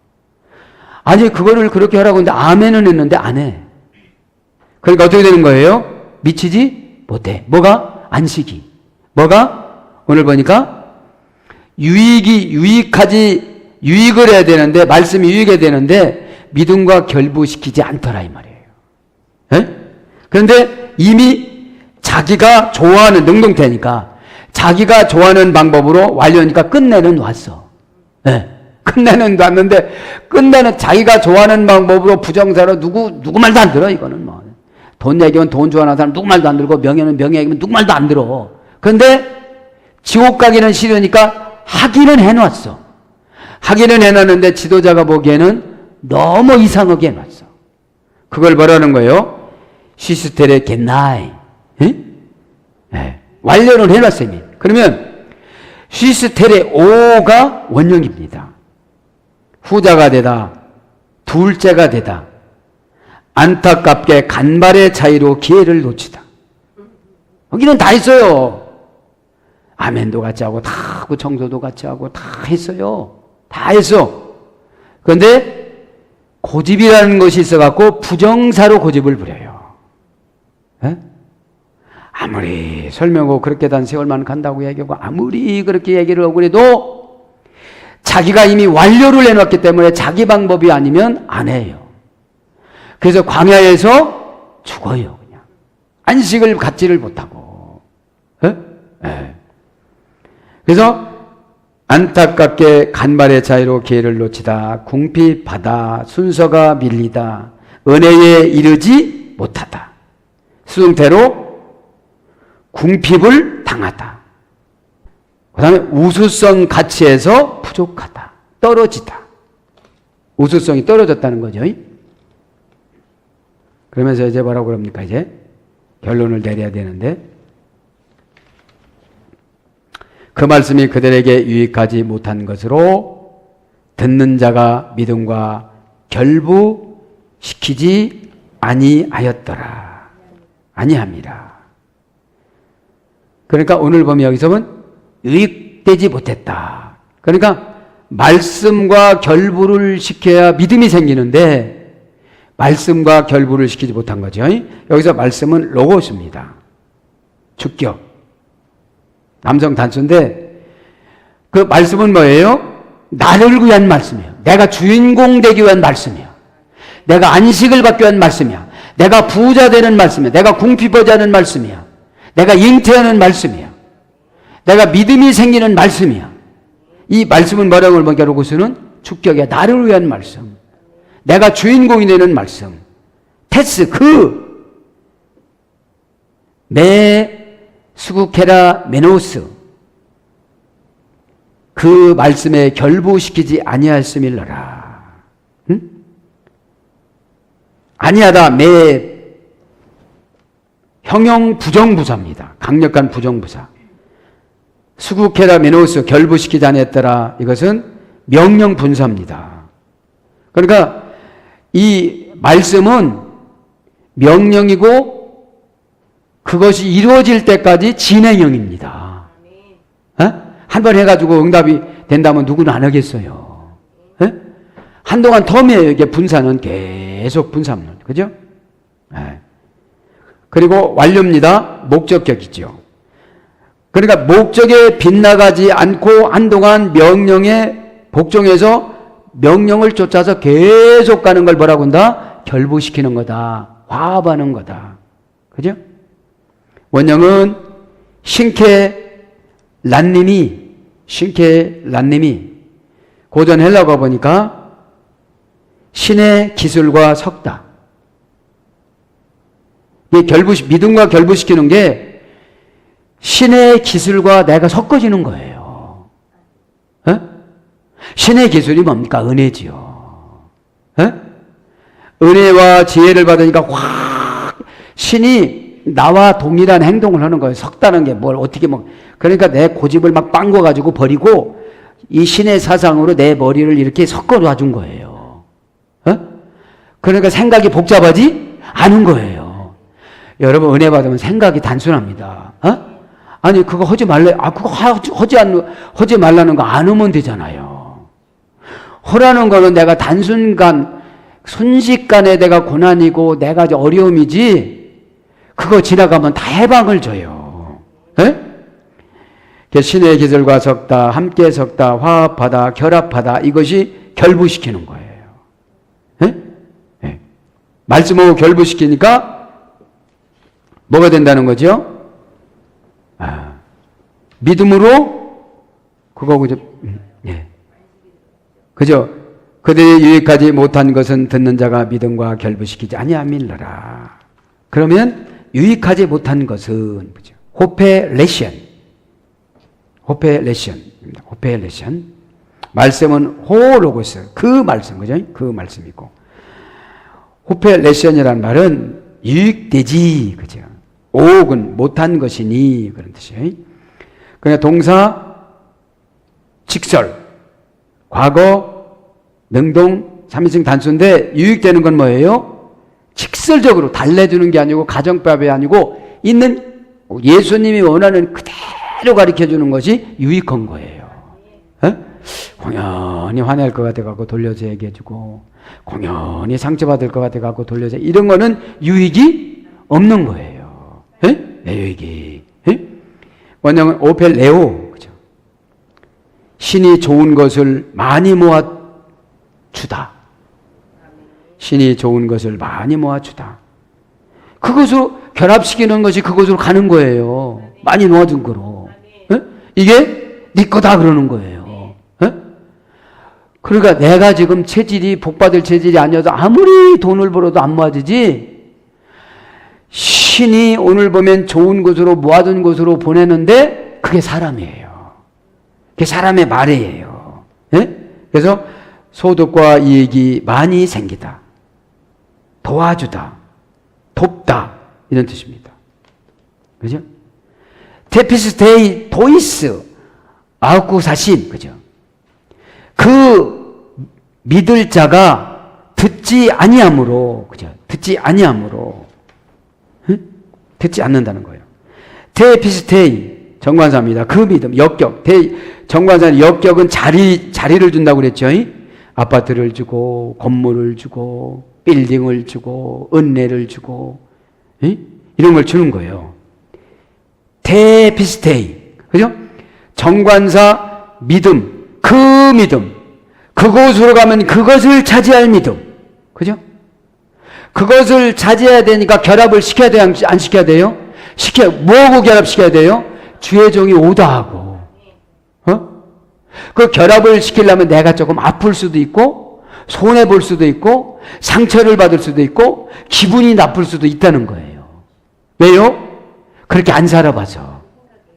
아니, 그거를 그렇게 하라고 했는데 아멘은 했는데 안 해. 그러니까 어떻게 되는 거예요? 미치지 못해. 뭐가? 안식이. 뭐가? 오늘 보니까 유익을 해야 되는데, 말씀이 유익해야 되는데 믿음과 결부시키지 않더라 이 말이에요. 예? 그런데 이미 자기가 좋아하는 능동태니까 자기가 좋아하는 방법으로 완료니까 끝내는 왔어. 예. 끝내는 왔는데 끝내는 자기가 좋아하는 방법으로 부정사로 누구 말도 안 들어. 이거는 뭐 돈 얘기면 돈 좋아하는 사람 누구 말도 안 들고 명예는 명예 얘기면 누구 말도 안 들어. 그런데 지옥 가기는 싫으니까 하기는 해놨어. 하기는 해놨는데 지도자가 보기에는 너무 이상하게 해놨어. 그걸 뭐라는 거예요? 시스테레 겟나이. 네. 완료를 해놨어요. 이미. 그러면 시스테레 오가 원형입니다. 후자가 되다, 둘째가 되다, 안타깝게 간발의 차이로 기회를 놓치다. 여기는 다 했어요. 아멘도 같이 하고 다 하고 청소도 같이 하고 다 했어요. 다 했어. 그런데 고집이라는 것이 있어갖고 부정사로 고집을 부려요. 에? 아무리 설명하고 그렇게 단 세월만 간다고 얘기하고 아무리 그렇게 얘기를 하고 그래도 자기가 이미 완료를 해놨기 때문에 자기 방법이 아니면 안 해요. 그래서 광야에서 죽어요. 그냥 안식을 갖지를 못하고. 에? 에. 그래서 안타깝게 간발의 차이로 기회를 놓치다, 궁핍하다, 순서가 밀리다, 은혜에 이르지 못하다, 수동태로 궁핍을 당하다. 그 다음에 우수성 가치에서 부족하다, 떨어지다. 우수성이 떨어졌다는 거죠. 그러면서 이제 뭐라고 그럽니까? 이제 결론을 내려야 되는데, 그 말씀이 그들에게 유익하지 못한 것으로 듣는 자가 믿음과 결부시키지 아니하였더라. 아니합니다. 그러니까 오늘 보면 여기서 보면 유익되지 못했다. 그러니까 말씀과 결부를 시켜야 믿음이 생기는데 말씀과 결부를 시키지 못한 거죠. 여기서 말씀은 로고스입니다. 주격. 남성 단수인데 그 말씀은 뭐예요? 나를 위한 말씀이에요. 내가 주인공 되기 위한 말씀이에요. 내가 안식을 받기 위한 말씀이야. 내가 부자 되는 말씀이야. 내가 궁핍하지 않은 말씀이야. 내가 잉태하는 말씀이야. 내가 믿음이 생기는 말씀이야. 이 말씀은 뭐라고 하면 로고스는 주격이야. 나를 위한 말씀. 내가 주인공이 되는 말씀. 테스 수구케라 메노스, 그 말씀에 결부시키지 아니하였음일러라. 응? 아니하다. 형용 부정부사입니다. 강력한 부정부사. 수구케라 메노스, 결부시키지 아니했더라. 이것은 명령 분사입니다. 그러니까 이 말씀은 명령이고 그것이 이루어질 때까지 진행형입니다. 한번 해가지고 응답이 된다면 누구는 안 하겠어요. 에? 한동안 텀이에요. 이게 분사는 계속 분사합니다. 그죠? 에. 그리고 완료입니다. 목적격이죠. 그러니까 목적에 빗나가지 않고 한동안 명령에 복종해서 명령을 쫓아서 계속 가는 걸 뭐라고 한다? 결부시키는 거다. 화합하는 거다. 그죠? 원형은 신케 란님이 고전 헬라어가 보니까 신의 기술과 섞다. 믿음과 결부시키는 게 신의 기술과 내가 섞어지는 거예요. 에? 신의 기술이 뭡니까? 은혜지요. 에? 은혜와 지혜를 받으니까 확 신이 나와 동일한 행동을 하는 거예요. 섞다는 게 뭘 어떻게 그러니까 내 고집을 막 빵거 가지고 버리고 이 신의 사상으로 내 머리를 이렇게 섞어 놔준 거예요. 그러니까 생각이 복잡하지 않은 거예요. 여러분 은혜 받으면 생각이 단순합니다. 아니 그거 하지 말래. 그거 하지 말라는 거 안 하면 되잖아요. 하라는 거는 내가 순식간에 내가 고난이고 내가 어려움이지. 그거 지나가면 다 해방을 줘요. 신의 기술과 섞다, 함께 섞다, 화합하다, 결합하다, 이것이 결부시키는 거예요. 말씀하고 결부시키니까 뭐가 된다는 거죠? 믿음으로 그거고 예. 그죠? 그들이 유익하지 못한 것은 듣는 자가 믿음과 결부시키지 아니함이니라. 그러면 유익하지 못한 것은 그죠? 호페레션. 말씀은 호로고스. 그 말씀, 그죠? 그 말씀이고. 호페레션이라는 말은 유익되지, 그죠? 오옥은 못한 것이니, 그런 뜻이에요. 그러니까 동사, 직설, 과거, 능동, 3인칭 단수인데 유익되는 건 뭐예요? 직설적으로 달래주는 게 아니고 가정법이 아니고 있는 예수님이 원하는 그대로 가르쳐주는 것이 유익한 거예요. 에? 공연히 화낼 것 같아갖고 돌려서 얘기해주고 공연히 상처받을 것 같아갖고 돌려서 이런 거는 유익이 없는 거예요. 에? 유익이. 에? 원형은 오펠레오. 그죠? 신이 좋은 것을 많이 모아 주다. 신이 좋은 것을 많이 모아주다. 그것으로 결합시키는 것이 그것으로 가는 거예요. 많이 모아준 거로. 에? 이게 네 거다 그러는 거예요. 에? 그러니까 내가 지금 체질이 복받을 체질이 아니어도 아무리 돈을 벌어도 안 모아지지 신이 오늘 보면 좋은 곳으로 모아둔 곳으로 보내는데 그게 사람이에요. 그게 사람의 말이에요. 에? 그래서 소득과 이익이 많이 생기다. 도와주다. 돕다. 이런 뜻입니다. 그죠? 테피스테이 도이스. 아우쿠사신. 그죠? 그 믿을 자가 듣지 아니함으로. 그죠? 듣지 아니함으로. 응? 듣지 않는다는 거예요. 테피스테이. 정관사입니다. 그 믿음. 역격. 정관사는 역격은 자리를 준다고 그랬죠. 아파트를 주고 건물을 주고 빌딩을 주고 은혜를 주고 이런 걸 주는 거예요. 테피스테이. 그죠? 정관사 믿음. 그 믿음. 그곳으로 가면 그것을 차지할 믿음. 그죠? 그것을 차지해야 되니까 결합을 시켜야 돼요? 안 시켜야 돼요? 뭐하고 결합시켜야 돼요? 주의 종이 오다 하고. 그 결합을 시키려면 내가 조금 아플 수도 있고 손해볼 수도 있고 상처를 받을 수도 있고 기분이 나쁠 수도 있다는 거예요. 왜요? 그렇게 안 살아봐서.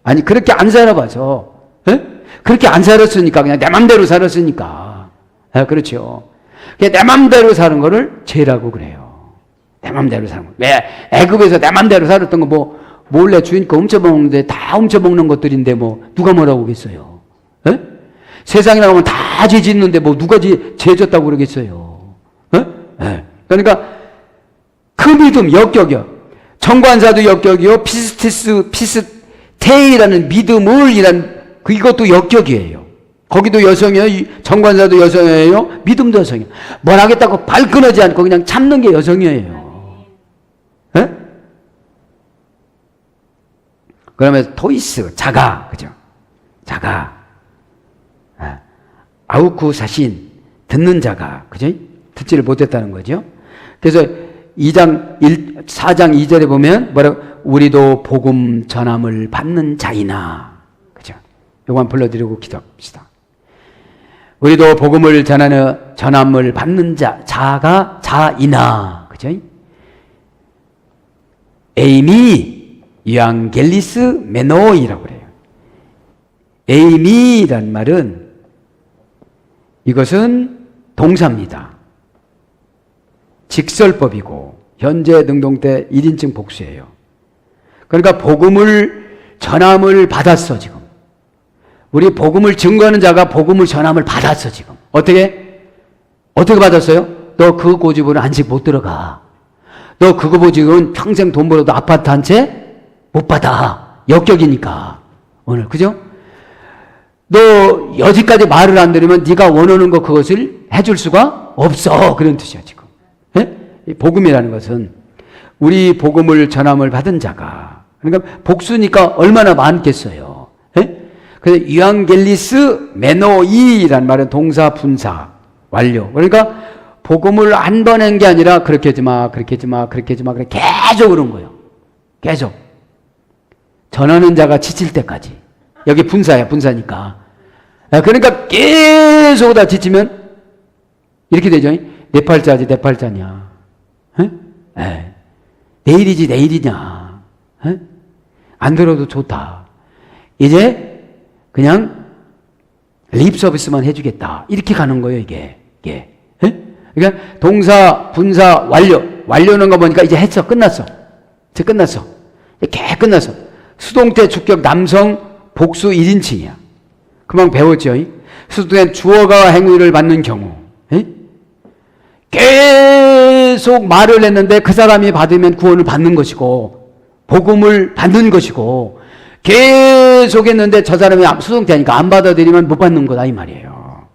아니 그렇게 안 살아봐서. 에? 그렇게 안 살았으니까 그냥 내 맘대로 살았으니까. 그렇죠. 내 맘대로 사는 거를 죄라고 그래요. 내 맘대로 사는 거. 왜 애굽에서 내 맘대로 살았던 거 뭐 몰래 주인거 훔쳐먹는데 다 훔쳐먹는 것들인데 뭐 누가 뭐라고 그러겠어요. 에? 세상에 나오면 다 죄 짓는데 뭐 누가 죄 졌다고 그러겠어요. 그러니까 그 믿음 역격이요. 정관사도 역격이요. 피스테이라는 믿음을 이란 이것도 역격이에요. 거기도 여성이에요. 정관사도 여성이에요. 믿음도 여성이에요. 뭘 하겠다고 발끈하지 않고 그냥 참는 게 여성이에요. 그러면 토이스 자가 그죠? 자가 아우쿠 사신 듣는 자가 그죠? 듣지를 못했다는 거죠. 그래서 4장 2절에 보면 뭐라고 우리도 복음 전함을 받는 자이나 그죠? 요거 불러드리고 기도합시다. 우리도 복음을 전함을 받는 자가 자이나 그죠? 에이미 유앙겔리스 메노이라고 그래요. 에이미란 말은 이것은 동사입니다. 직설법이고 현재 능동태 1인칭 복수예요. 그러니까 복음을 전함을 받았어 지금. 우리 복음을 증거하는 자가 복음을 전함을 받았어 지금. 어떻게 받았어요? 너 그 고집으로 안식 못 들어가. 너 그거 고집은 평생 돈 벌어도 아파트 한 채 못 받아. 역격이니까. 오늘 그죠? 너 여지까지 말을 안 들으면 네가 원하는 거 그것을 해줄 수가 없어. 그런 뜻이야 지금. 복음이라는 것은 우리 복음을 전함을 받은 자가 그러니까 복수니까 얼마나 많겠어요. 그래서 유앙겔리스 메노이라는 말은 동사 분사 완료. 그러니까 복음을 한 번 한 게 아니라 그렇게 하지 마, 그렇게 하지 마, 그렇게 하지 마, 그래 계속 그런 거예요. 계속. 전하는 자가 지칠 때까지. 여기 분사야, 분사니까. 그러니까 계속 다 지치면 이렇게 되죠. 내 팔자지, 내 팔자냐. 내일이지, 내일이냐. 안 들어도 좋다. 이제 그냥 립 서비스만 해주겠다. 이렇게 가는 거예요, 이게. 그러니까 동사, 분사, 완료. 완료는 거 보니까 이제 했어. 끝났어. 이제 끝났어. 이제 끝났어. 수동태, 주격, 남성, 복수 1인칭이야. 금방 배웠죠. 수동태 주어가 행위를 받는 경우. 계속 말을 했는데 그 사람이 받으면 구원을 받는 것이고 복음을 받는 것이고 계속 했는데 저 사람이 수동태니까 안 받아들이면 못 받는 거다 이 말이에요.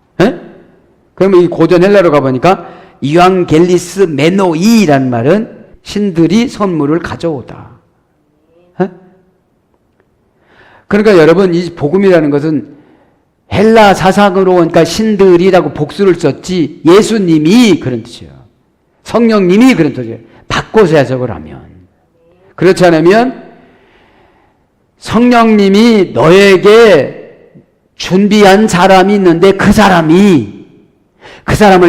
그러면 이 고전 헬라로 가보니까 이왕겔리스 메노이라는 말은 신들이 선물을 가져오다. 그러니까 여러분 이 복음이라는 것은 헬라 사상으로 그러니까 신들이라고 복수를 썼지 예수님이 그런 뜻이에요. 성령님이 그런 뜻이에요. 바꿔서 해석을 하면. 그렇지 않으면 성령님이 너에게 준비한 사람이 있는데 그 사람을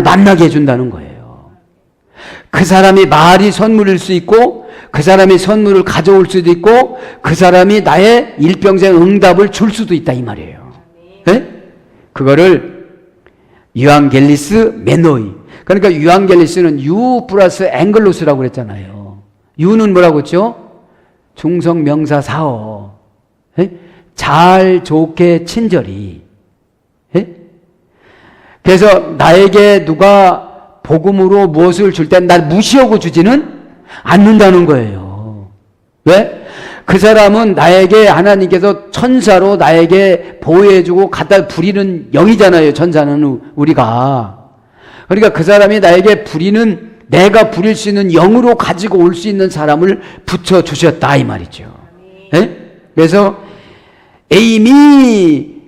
만나게 해준다는 거예요. 그 사람이 말이 선물일 수 있고 그 사람이 선물을 가져올 수도 있고 그 사람이 나의 일평생 응답을 줄 수도 있다 이 말이에요. 그거를 유앙겔리스 메노이. 그러니까 유앙겔리스는 유 플러스 앵글로스라고 그랬잖아요. 유는 뭐라고 했죠? 중성 명사 사어. 잘 좋게 친절히. 그래서 나에게 누가 복음으로 무엇을 줄 때 날 무시하고 주지는 않는다는 거예요. 왜? 그 사람은 나에게 하나님께서 천사로 나에게 보호해주고 갖다 부리는 영이잖아요. 천사는 우리가. 그러니까 그 사람이 나에게 부리는 내가 부릴 수 있는 영으로 가지고 올 수 있는 사람을 붙여주셨다 이 말이죠. 그래서 에이미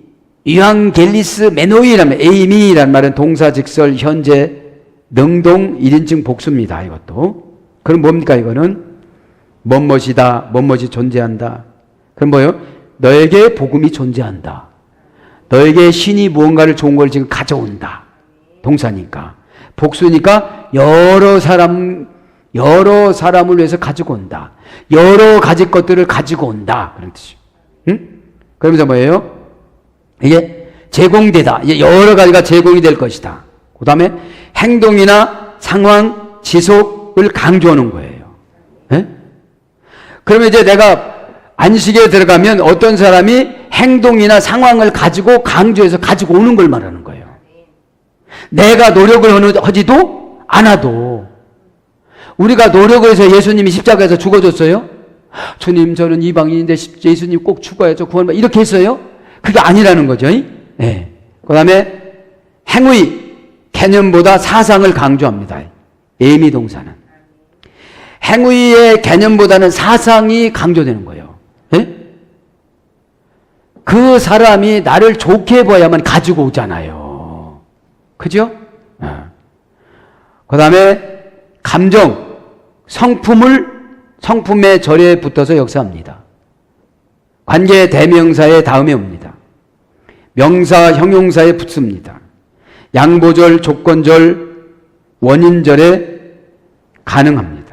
유앙겔리스 메노이라면 에이미라는 말은 동사직설 현재 능동 1인칭 복수입니다. 이것도. 그럼 뭡니까 이거는? 뭐뭇이다. 뭐뭇이 존재한다. 그럼 뭐예요? 너에게 복음이 존재한다. 너에게 신이 무언가를 좋은 걸 지금 가져온다. 동사니까. 복수니까 여러 사람을 위해서 가지고 온다. 여러 가지 것들을 가지고 온다. 그런 뜻이에요. 그러면서 뭐예요? 이게 제공되다. 이제 여러 가지가 제공이 될 것이다. 그 다음에 행동이나 상황, 지속을 강조하는 거예요. 그러면 이제 내가 안식에 들어가면 어떤 사람이 행동이나 상황을 가지고 강조해서 가지고 오는 걸 말하는 거예요. 내가 노력을 하지도 않아도. 우리가 노력을 해서 예수님이 십자가에서 죽어줬어요? 주님 저는 이방인인데 예수님 꼭 죽어야죠. 구원 이렇게 했어요? 그게 아니라는 거죠. 그 다음에 행위, 개념보다 사상을 강조합니다. 에이미 동사는. 행위의 개념보다는 사상이 강조되는 거예요. 그 사람이 나를 좋게 봐야만 가지고 오잖아요. 그죠? 그 다음에 감정, 성품의 절에 붙어서 역사합니다. 관계 대명사의 다음에 옵니다. 명사, 형용사에 붙습니다. 양보절, 조건절, 원인절에 가능합니다.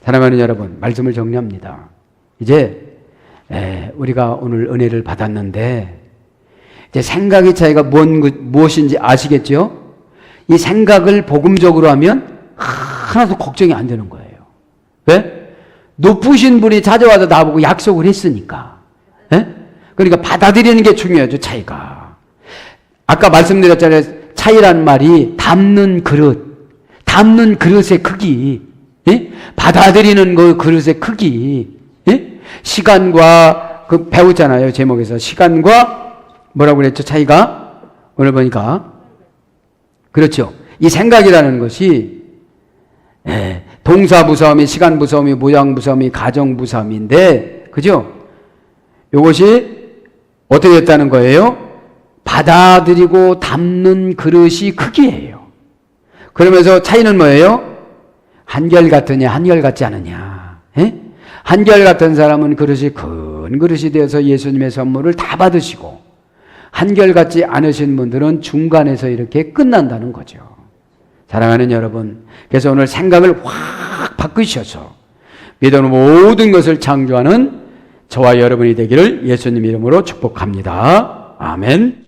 사랑하는 여러분, 말씀을 정리합니다. 이제 우리가 오늘 은혜를 받았는데 이제 생각의 차이가 무엇인지 아시겠죠? 이 생각을 복음적으로 하면 하나도 걱정이 안 되는 거예요. 왜? 높으신 분이 찾아와서 나보고 약속을 했으니까. 그러니까 받아들이는 게 중요하죠, 차이가. 아까 말씀드렸잖아요. 차이란 말이 담는 그릇의 크기. 받아들이는 그 그릇의 크기. 시간과 배웠잖아요. 제목에서 시간과 뭐라고 그랬죠? 차이가 오늘 보니까 그렇죠. 이 생각이라는 것이 동사 부사음이 시간 부사음이 모양 부사음이 가정 부사음인데 그죠? 이것이 어떻게 됐다는 거예요? 받아들이고 담는 그릇이 크기예요. 그러면서 차이는 뭐예요? 한결같으냐 한결같지 않으냐. 한결같은 사람은 그릇이 큰 그릇이 되어서 예수님의 선물을 다 받으시고, 한결같지 않으신 분들은 중간에서 이렇게 끝난다는 거죠. 사랑하는 여러분, 그래서 오늘 생각을 확 바꾸셔서 믿음으로 모든 것을 창조하는 저와 여러분이 되기를 예수님 이름으로 축복합니다. 아멘.